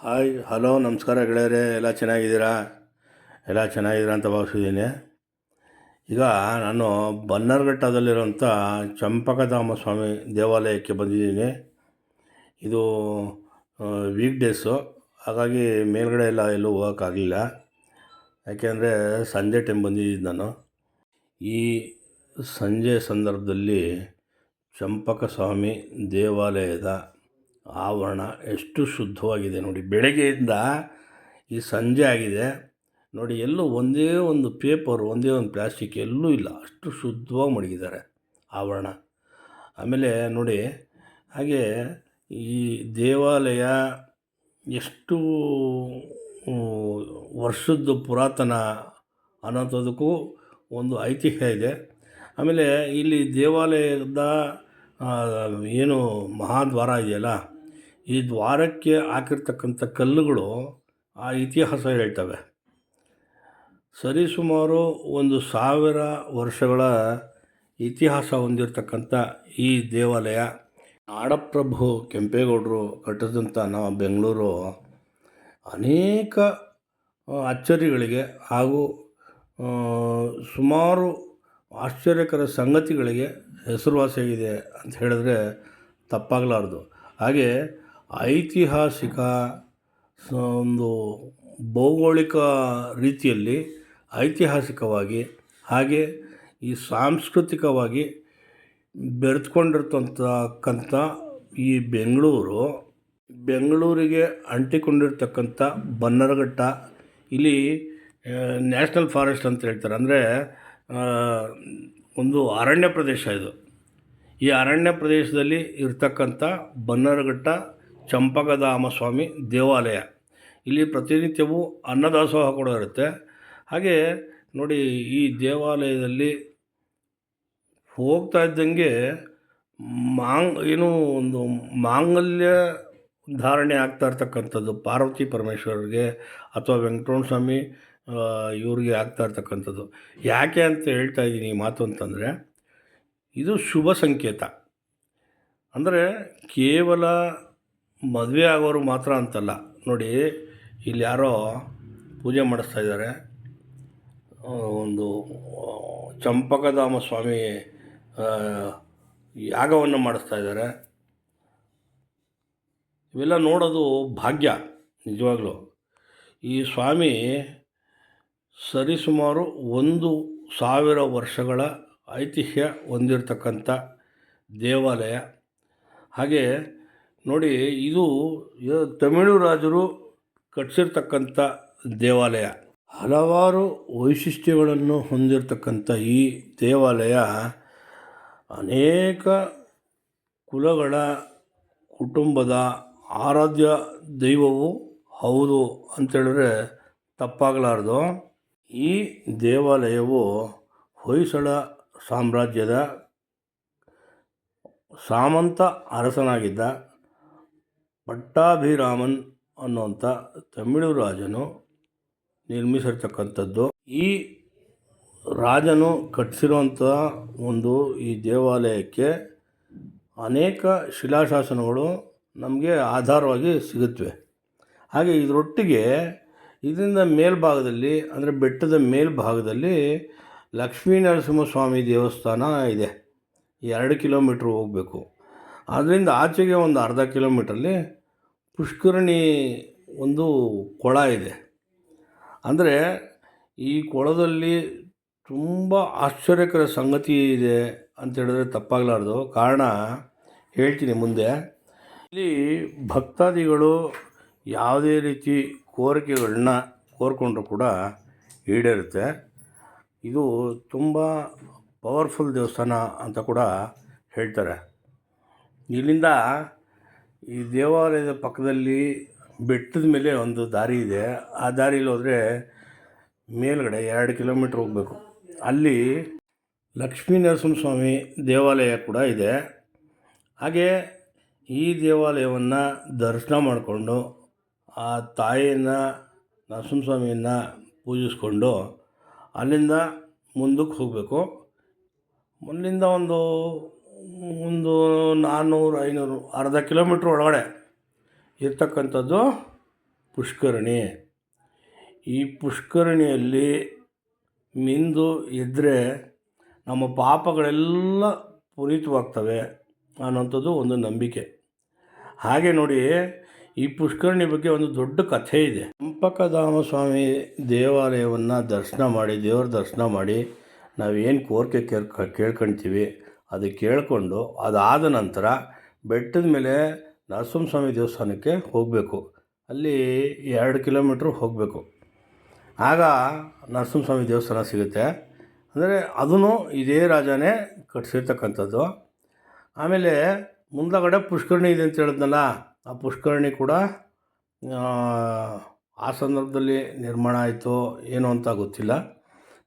Hi hello ನಮಸ್ಕಾರ ಗೆಳೆಯರೆ, ಎಲ್ಲ ಚೆನ್ನಾಗಿದ್ದೀರಾ? ಎಲ್ಲ ಚೆನ್ನಾಗಿದ್ದೀರಾ ಅಂತ ಭಾವಿಸಿದ್ದೀನಿ. ಈಗ ನಾನು ಬನ್ನರ್ಘಟ್ಟದಲ್ಲಿರುವಂಥ ಚಂಪಕಧಾಮ ಸ್ವಾಮಿ ದೇವಾಲಯಕ್ಕೆ ಬಂದಿದ್ದೀನಿ. ಇದು ವೀಕ್ ಡೇಸು, ಹಾಗಾಗಿ ಮೇಲ್ಗಡೆ ಎಲ್ಲೂ ಹೋಗೋಕ್ಕಾಗಲಿಲ್ಲ. ಯಾಕೆಂದರೆ ಸಂಜೆ ಟೈಮ್ ಬಂದಿದ್ದೀನಿ ನಾನು. ಈ ಸಂಜೆ ಸಂದರ್ಭದಲ್ಲಿ ಚಂಪಕ ಸ್ವಾಮಿ ದೇವಾಲಯದ ಆವರಣ ಎಷ್ಟು ಶುದ್ಧವಾಗಿದೆ ನೋಡಿ. ಬೆಳಗ್ಗೆಯಿಂದ ಈ ಸಂಜೆ ಆಗಿದೆ ನೋಡಿ, ಎಲ್ಲೂ ಒಂದೇ ಒಂದು ಪೇಪರ್, ಒಂದೇ ಒಂದು ಪ್ಲಾಸ್ಟಿಕ್ ಎಲ್ಲೂ ಇಲ್ಲ. ಅಷ್ಟು ಶುದ್ಧವಾಗಿ ಮಡಗಿದ್ದಾರೆ ಆವರಣ. ಆಮೇಲೆ ನೋಡಿ, ಹಾಗೆ ಈ ದೇವಾಲಯ ಎಷ್ಟು ವರ್ಷದ ಪುರಾತನ ಅನ್ನೋಂಥದ್ದಕ್ಕೂ ಒಂದು ಐತಿಹ್ಯ ಇದೆ. ಆಮೇಲೆ ಇಲ್ಲಿ ದೇವಾಲಯದ ಏನು ಮಹಾದ್ವಾರ ಇದೆಯಲ್ಲ, ಈ ದ್ವಾರಕ್ಕೆ ಹಾಕಿರ್ತಕ್ಕಂಥ ಕಲ್ಲುಗಳು ಆ ಇತಿಹಾಸ ಹೇಳ್ತವೆ. ಸರಿಸುಮಾರು 1000 ವರ್ಷಗಳ ಇತಿಹಾಸ ಹೊಂದಿರತಕ್ಕಂಥ ಈ ದೇವಾಲಯ ನಾಡಪ್ರಭು ಕೆಂಪೇಗೌಡರು ಕಟ್ಟಿದಂಥ ನಮ್ಮ ಬೆಂಗಳೂರು ಅನೇಕ ಅಚ್ಚರಿಗಳಿಗೆ ಹಾಗೂ ಸುಮಾರು ಆಶ್ಚರ್ಯಕರ ಸಂಗತಿಗಳಿಗೆ ಹೆಸರುವಾಸಿಯಾಗಿದೆ ಅಂತ ಹೇಳಿದ್ರೆ ತಪ್ಪಾಗಲಾರ್ದು. ಹಾಗೆ ಐತಿಹಾಸಿಕ ಒಂದು ಭೌಗೋಳಿಕ ರೀತಿಯಲ್ಲಿ ಐತಿಹಾಸಿಕವಾಗಿ, ಹಾಗೆ ಈ ಸಾಂಸ್ಕೃತಿಕವಾಗಿ ಬೆರೆತ್ಕೊಂಡಿರ್ತಕ್ಕಂಥ ಈ ಬೆಂಗಳೂರಿಗೆ ಅಂಟಿಕೊಂಡಿರ್ತಕ್ಕಂಥ ಬನ್ನರಘಟ್ಟ, ಇಲ್ಲಿ ನ್ಯಾಷನಲ್ ಫಾರೆಸ್ಟ್ ಅಂತ ಹೇಳ್ತಾರೆ. ಅಂದರೆ ಒಂದು ಅರಣ್ಯ ಪ್ರದೇಶ ಇದು. ಈ ಅರಣ್ಯ ಪ್ರದೇಶದಲ್ಲಿ ಇರ್ತಕ್ಕಂಥ ಬನ್ನರಘಟ್ಟ ಚಂಪಕಧಾಮ ಸ್ವಾಮಿ ದೇವಾಲಯ. ಇಲ್ಲಿ ಪ್ರತಿನಿತ್ಯವೂ ಅನ್ನದಾಸೋಹ ಕೂಡ ಇರುತ್ತೆ. ಹಾಗೆ ನೋಡಿ, ಈ ದೇವಾಲಯದಲ್ಲಿ ಹೋಗ್ತಾ ಇದ್ದಂಗೆ ಒಂದು ಮಾಂಗಲ್ಯ ಧಾರಣೆ ಆಗ್ತಾ ಇರ್ತಕ್ಕಂಥದ್ದು ಪಾರ್ವತಿ ಪರಮೇಶ್ವರರಿಗೆ ಅಥವಾ ವೆಂಕಟರಮಣ ಸ್ವಾಮಿ ಇವ್ರಿಗೆ ಆಗ್ತಾ ಇರ್ತಕ್ಕಂಥದ್ದು. ಯಾಕೆ ಅಂತ ಹೇಳ್ತಾ ಇದ್ದೀನಿ ಈ ಮಾತು ಅಂತಂದರೆ, ಇದು ಶುಭ ಸಂಕೇತ. ಅಂದರೆ ಕೇವಲ ಮದುವೆ ಆಗೋರು ಮಾತ್ರ ಅಂತಲ್ಲ ನೋಡಿ. ಇಲ್ಲಿ ಯಾರೋ ಪೂಜೆ ಮಾಡಿಸ್ತಾ ಇದ್ದಾರೆ, ಒಂದು ಚಂಪಕಧಾಮ ಸ್ವಾಮಿ ಯಾಗವನ್ನು ಮಾಡಿಸ್ತಾ ಇದ್ದಾರೆ. ಇವೆಲ್ಲ ನೋಡೋದು ಭಾಗ್ಯ ನಿಜವಾಗ್ಲೂ. ಈ ಸ್ವಾಮಿ ಸರಿಸುಮಾರು 1000 ವರ್ಷಗಳ ಐತಿಹ್ಯ ಹೊಂದಿರತಕ್ಕಂಥ ದೇವಾಲಯ. ಹಾಗೆ ನೋಡಿ, ಇದು ತಮಿಳು ರಾಜರು ಕಟ್ಟಿಸಿರ್ತಕ್ಕಂಥ ದೇವಾಲಯ. ಹಲವಾರು ವೈಶಿಷ್ಟ್ಯಗಳನ್ನು ಹೊಂದಿರತಕ್ಕಂಥ ಈ ದೇವಾಲಯ ಅನೇಕ ಕುಲಗಳ ಕುಟುಂಬದ ಆರಾಧ್ಯ ದೈವವೂ ಹೌದು ಅಂತೇಳಿದ್ರೆ ತಪ್ಪಾಗಲಾರ್ದು. ಈ ದೇವಾಲಯವು ಹೊಯ್ಸಳ ಸಾಮ್ರಾಜ್ಯದ ಸಾಮಂತ ಅರಸನಾಗಿದ್ದ ಪಟ್ಟಾಭಿರಾಮನ್ ಅನ್ನುವಂಥ ತಮಿಳು ರಾಜನು ನಿರ್ಮಿಸಿರ್ತಕ್ಕಂಥದ್ದು. ಈ ರಾಜನು ಕಟ್ಟಿಸಿರುವಂಥ ಈ ದೇವಾಲಯಕ್ಕೆ ಅನೇಕ ಶಿಲಾಶಾಸನಗಳು ನಮಗೆ ಆಧಾರವಾಗಿ ಸಿಗುತ್ತವೆ. ಹಾಗೆ ಇದರೊಟ್ಟಿಗೆ ಇದರಿಂದ ಮೇಲ್ಭಾಗದಲ್ಲಿ, ಅಂದರೆ ಬೆಟ್ಟದ ಮೇಲ್ಭಾಗದಲ್ಲಿ ಲಕ್ಷ್ಮೀ ನರಸಿಂಹಸ್ವಾಮಿ ದೇವಸ್ಥಾನ ಇದೆ. 2 ಕಿಲೋಮೀಟ್ರ್ ಹೋಗಬೇಕು. ಅದರಿಂದ ಆಚೆಗೆ ಒಂದು ಅರ್ಧ ಕಿಲೋಮೀಟ್ರಲ್ಲಿ ಪುಷ್ಕರಣಿ ಒಂದು ಕೊಳ ಇದೆ. ಅಂದರೆ ಈ ಕೊಳದಲ್ಲಿ ತುಂಬ ಆಶ್ಚರ್ಯಕರ ಸಂಗತಿ ಇದೆ ಅಂತೇಳಿದ್ರೆ ತಪ್ಪಾಗಲಾರ್ದು. ಕಾರಣ ಹೇಳ್ತೀನಿ ಮುಂದೆ. ಇಲ್ಲಿ ಭಕ್ತಾದಿಗಳು ಯಾವುದೇ ರೀತಿ ಕೋರಿಕೆಗಳನ್ನ ಕೋರ್ಕೊಂಡ್ರೂ ಕೂಡ ಈಡೇರುತ್ತೆ. ಇದು ತುಂಬ ಪವರ್ಫುಲ್ ದೇವಸ್ಥಾನ ಅಂತ ಕೂಡ ಹೇಳ್ತಾರೆ. ಇಲ್ಲಿಂದ ಈ ದೇವಾಲಯದ ಪಕ್ಕದಲ್ಲಿ ಬೆಟ್ಟದ ಮೇಲೆ ಒಂದು ದಾರಿ ಇದೆ. ಆ ದಾರಿಯಲ್ಲಿ ಹೋದರೆ ಮೇಲ್ಗಡೆ 2 ಕಿಲೋಮೀಟ್ರ್ ಹೋಗಬೇಕು. ಅಲ್ಲಿ ಲಕ್ಷ್ಮೀ ನರಸಿಂಹಸ್ವಾಮಿ ದೇವಾಲಯ ಕೂಡ ಇದೆ. ಹಾಗೆ ಈ ದೇವಾಲಯವನ್ನು ದರ್ಶನ ಮಾಡಿಕೊಂಡು ಆ ತಾಯಿಯನ್ನು, ನರಸಿಂಹಸ್ವಾಮಿಯನ್ನು ಪೂಜಿಸ್ಕೊಂಡು ಅಲ್ಲಿಂದ ಮುಂದಕ್ಕೆ ಹೋಗಬೇಕು. ಅಲ್ಲಿಂದ ಒಂದು 400-500 ಅರ್ಧ ಕಿಲೋಮೀಟ್ರ್ ಒಳಗಡೆ ಇರ್ತಕ್ಕಂಥದ್ದು ಪುಷ್ಕರಣಿ. ಈ ಪುಷ್ಕರಣಿಯಲ್ಲಿ ಮಿಂದು ಇದ್ದರೆ ನಮ್ಮ ಪಾಪಗಳೆಲ್ಲ ಪುನೀತವಾಗ್ತವೆ ಅನ್ನೋಂಥದ್ದು ಒಂದು ನಂಬಿಕೆ. ಹಾಗೆ ನೋಡಿ, ಈ ಪುಷ್ಕರಣಿ ಬಗ್ಗೆ ಒಂದು ದೊಡ್ಡ ಕಥೆ ಇದೆ. ಚಂಪಕಧಾಮ ಸ್ವಾಮಿ ದೇವಾಲಯವನ್ನು ದೇವ್ರ ದರ್ಶನ ಮಾಡಿ ನಾವೇನು ಕೋರಿಕೆ ಕೇಳ್ಕೊಳ್ತೀವಿ ಅದು ಕೇಳಿಕೊಂಡು ಅದಾದ ನಂತರ ಬೆಟ್ಟದ ಮೇಲೆ ನರಸಿಂಹಸ್ವಾಮಿ ದೇವಸ್ಥಾನಕ್ಕೆ ಹೋಗಬೇಕು. ಅಲ್ಲಿ 2 ಕಿಲೋಮೀಟ್ರ್ ಹೋಗಬೇಕು. ಆಗ ನರಸಿಂಹಸ್ವಾಮಿ ದೇವಸ್ಥಾನ ಸಿಗುತ್ತೆ. ಅಂದರೆ ಅದೂ ಇದೇ ರಾಜನೇ ಕಟ್ಟಿಸಿರ್ತಕ್ಕಂಥದ್ದು. ಆಮೇಲೆ ಮುಂದಗಡೆ ಪುಷ್ಕರಣಿ ಇದೆ ಅಂತ ಹೇಳಿದ್ನಲ್ಲ, ಆ ಪುಷ್ಕರಣಿ ಕೂಡ ಆ ಸಂದರ್ಭದಲ್ಲಿ ನಿರ್ಮಾಣ ಆಯಿತು ಏನು ಅಂತ ಗೊತ್ತಿಲ್ಲ.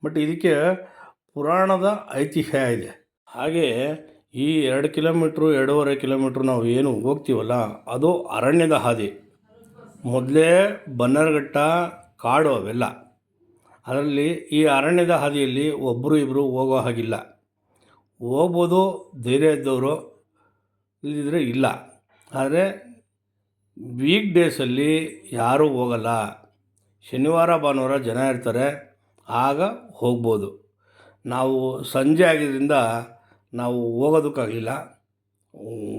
ಬಟ್ ಇದಕ್ಕೆ ಪುರಾಣದ ಐತಿಹ್ಯ ಇದೆ. ಹಾಗೆ ಈ 2 ಕಿಲೋಮೀಟ್ರು 2.5 ಕಿಲೋಮೀಟ್ರ್ ನಾವು ಏನು ಹೋಗ್ತೀವಲ್ಲ, ಅದು ಅರಣ್ಯದ ಹಾದಿ. ಮೊದಲೇ ಬನ್ನರ್ಘಟ್ಟ ಕಾಡು ಅವೆಲ್ಲ. ಅದರಲ್ಲಿ ಈ ಅರಣ್ಯದ ಹಾದಿಯಲ್ಲಿ ಒಬ್ಬರು ಇಬ್ಬರು ಹೋಗೋ ಹಾಗಿಲ್ಲ. ಹೋಗ್ಬೋದು ಧೈರ್ಯ ಇದ್ದವರು, ಇಲ್ಲದಿದ್ದರೆ ಇಲ್ಲ. ಆದರೆ ವೀಕ್ ಡೇಸಲ್ಲಿ ಯಾರೂ ಹೋಗಲ್ಲ. ಶನಿವಾರ ಭಾನುವಾರ ಜನ ಇರ್ತಾರೆ, ಆಗ ಹೋಗ್ಬೋದು. ನಾವು ಸಂಜೆ ಆಗಿದ್ದರಿಂದ ನಾವು ಹೋಗೋದಕ್ಕಾಗಲಿಲ್ಲ,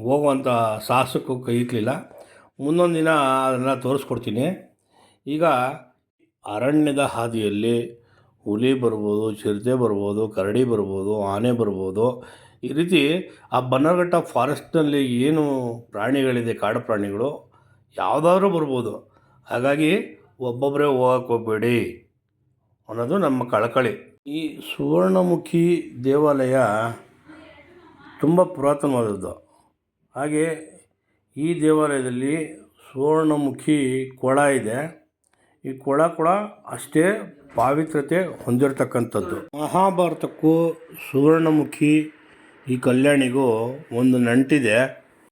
ಹೋಗುವಂಥ ಸಾಹಸಕ್ಕೂ ಕೈ ಇಕ್ಕಲಿಲ್ಲ. ಮುಂದೊಂದು ದಿನ ಅದನ್ನೆಲ್ಲ ತೋರಿಸ್ಕೊಡ್ತೀನಿ. ಈಗ ಅರಣ್ಯದ ಹಾದಿಯಲ್ಲಿ ಹುಲಿ ಬರ್ಬೋದು, ಚಿರತೆ ಬರ್ಬೋದು, ಕರಡಿ ಬರ್ಬೋದು, ಆನೆ ಬರ್ಬೋದು. ಈ ರೀತಿ ಆ ಬನ್ನರ್ಘಟ್ಟ ಫಾರೆಸ್ಟ್ನಲ್ಲಿ ಏನು ಪ್ರಾಣಿಗಳಿದೆ, ಕಾಡು ಪ್ರಾಣಿಗಳು ಯಾವುದಾದ್ರೂ ಬರ್ಬೋದು. ಹಾಗಾಗಿ ಒಬ್ಬೊಬ್ಬರೇ ಹೋಗಕ್ಕೆ ಹೋಗಬೇಡಿ ಅನ್ನೋದು ನಮ್ಮ ಕಳಕಳಿ. ಈ ಸುವರ್ಣಮುಖಿ ದೇವಾಲಯ ತುಂಬ ಪುರಾತನವಾದದ್ದು. ಹಾಗೆ ಈ ದೇವಾಲಯದಲ್ಲಿ ಸುವರ್ಣಮುಖಿ ಕೊಳ ಇದೆ. ಈ ಕೊಳ ಕೂಡ ಅಷ್ಟೇ ಪಾವಿತ್ರತೆ ಹೊಂದಿರತಕ್ಕಂಥದ್ದು. ಮಹಾಭಾರತಕ್ಕೂ ಸುವರ್ಣಮುಖಿ ಈ ಕಲ್ಯಾಣಿಗೂ ಒಂದು ನಂಟಿದೆ.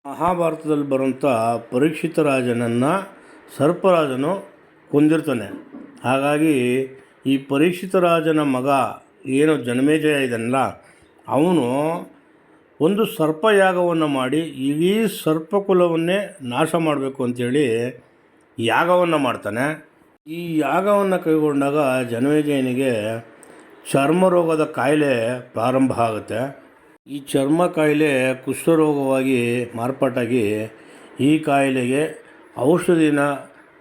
ಮಹಾಭಾರತದಲ್ಲಿ ಬರುವಂಥ ಪರೀಕ್ಷಿತ ರಾಜನನ್ನು ಸರ್ಪರಾಜನು ಕೊಂದಿರ್ತಾನೆ. ಹಾಗಾಗಿ ಈ ಪರೀಕ್ಷಿತ ರಾಜನ ಮಗ ಏನು ಜನಮೇಜಯ ಇದನ್ನಲ್ಲ, ಅವನು ಒಂದು ಸರ್ಪಯಾಗವನ್ನು ಮಾಡಿ ಇಡೀ ಸರ್ಪಕುಲವನ್ನೇ ನಾಶ ಮಾಡಬೇಕು ಅಂಥೇಳಿ ಯಾಗವನ್ನು ಮಾಡ್ತಾನೆ. ಈ ಯಾಗವನ್ನು ಕೈಗೊಂಡಾಗ ಜನಮೇಜಯನಿಗೆ ಚರ್ಮರೋಗದ ಕಾಯಿಲೆ ಪ್ರಾರಂಭ ಆಗುತ್ತೆ. ಈ ಚರ್ಮ ಕಾಯಿಲೆ ಕುಷ್ಠರೋಗವಾಗಿ ಮಾರ್ಪಾಟಾಗಿ ಈ ಕಾಯಿಲೆಗೆ ಔಷಧಿನ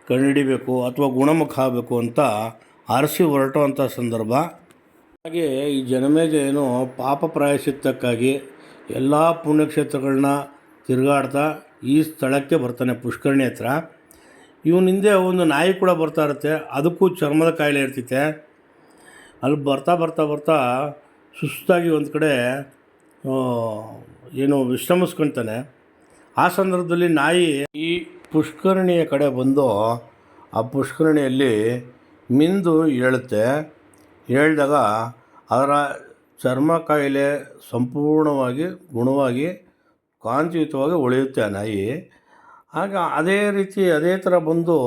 ಕಂಡುಹಿಡಿಬೇಕು ಅಥವಾ ಗುಣಮುಖ ಆಗಬೇಕು ಅಂತ ಅರಸಿ ಹೊರಟುವಂಥ ಸಂದರ್ಭ. ಹಾಗೆ ಈ ಜನಮೇಜಯನು ಪಾಪ ಪ್ರಾಯಶ್ಚಿತ್ತಕ್ಕಾಗಿ ಎಲ್ಲ ಪುಣ್ಯಕ್ಷೇತ್ರಗಳನ್ನ ತಿರುಗಾಡ್ತಾ ಈ ಸ್ಥಳಕ್ಕೆ ಬರ್ತಾನೆ, ಪುಷ್ಕರಣಿ ಹತ್ರ. ಇವನ ಹಿಂದೆ ಒಂದು ನಾಯಿ ಕೂಡ ಬರ್ತಾ ಇರುತ್ತೆ, ಅದಕ್ಕೂ ಚರ್ಮದ ಕಾಯಿಲೆ ಇರ್ತೈತೆ. ಅಲ್ಲಿ ಬರ್ತಾ ಬರ್ತಾ ಬರ್ತಾ ಸುಸ್ತಾಗಿ ಒಂದು ಕಡೆ ಏನು ವಿಶ್ರಮಿಸ್ಕೊಳ್ತಾನೆ. ಆ ಸಂದರ್ಭದಲ್ಲಿ ನಾಯಿ ಈ ಪುಷ್ಕರಣಿಯ ಕಡೆ ಬಂದು ಆ ಪುಷ್ಕರಣಿಯಲ್ಲಿ ಮಿಂದು ಏಳುತ್ತೆ. ಹೇಳಿದಾಗ ಅದರ ಚರ್ಮ ಕಾಯಿಲೆ ಸಂಪೂರ್ಣವಾಗಿ ಗುಣವಾಗಿ ಕಾಂತಿಯುತವಾಗಿ ಉಳಿಯುತ್ತೆ ಆ ನಾಯಿ. ಆಗ ಅದೇ ಥರ ಬಂದು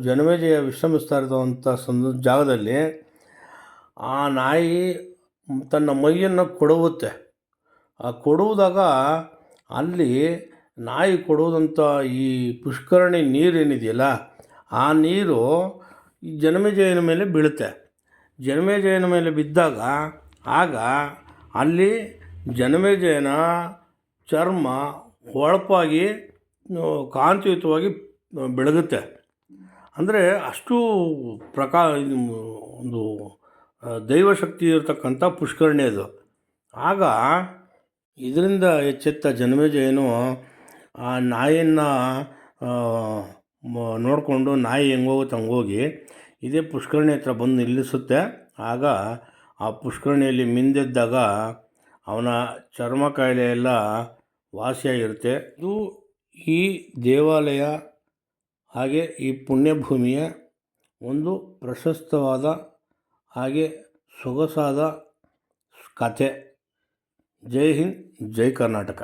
ಜನಮೇಜಯ ವಿಶ್ರಮಿಸ್ತಾ ಇರೋವಂಥ ಜಾಗದಲ್ಲಿ ಆ ನಾಯಿ ತನ್ನ ಮೈಯನ್ನು ಕೊಡುತ್ತೆ. ಆ ಕೊಡುವುದಾಗ ಅಲ್ಲಿ ನಾಯಿ ಕೊಡುವುದಂಥ ಈ ಪುಷ್ಕರಣಿ ನೀರೇನಿದೆಯಲ್ಲ, ಆ ನೀರು ಈ ಜನಮೇಜಯನ ಮೇಲೆ ಬೀಳುತ್ತೆ. ಜನಮೇಜಯನ ಮೇಲೆ ಬಿದ್ದಾಗ ಆಗ ಅಲ್ಲಿ ಜನಮೇಜಯನ ಚರ್ಮ ಹೊಳಪಾಗಿ ಕಾಂತಿಯುತವಾಗಿ ಬೆಳಗುತ್ತೆ. ಅಂದರೆ ಅಷ್ಟು ಒಂದು ದೈವಶಕ್ತಿ ಇರತಕ್ಕಂಥ ಪುಷ್ಕರಣಿ ಅದು. ಆಗ ಇದರಿಂದ ಎಚ್ಚೆತ್ತ ಜನಮೇಜಯನು ಆ ನಾಯಿಯನ್ನು ನೋಡಿಕೊಂಡು ನಾಯಿ ಹೆಂಗೋಗುತ್ತೆ ಹಂಗೋಗಿ ಇದೇ ಪುಷ್ಕರಣಿ ಹತ್ರ ಬಂದು ನಿಲ್ಲಿಸುತ್ತೆ. ಆಗ ಆ ಪುಷ್ಕರಣಿಯಲ್ಲಿ ಮಿಂದೆದ್ದಾಗ ಅವನ ಚರ್ಮ ಕಾಯಿಲೆ ಎಲ್ಲ ವಾಸಿಯಾಗಿರುತ್ತೆ. ಇದು ಈ ದೇವಾಲಯ ಹಾಗೆ ಈ ಪುಣ್ಯಭೂಮಿಯ ಒಂದು ಪ್ರಶಸ್ತವಾದ ಹಾಗೆ ಸೊಗಸಾದ ಕಥೆ. ಜೈ ಹಿಂದ್, ಜೈ ಕರ್ನಾಟಕ.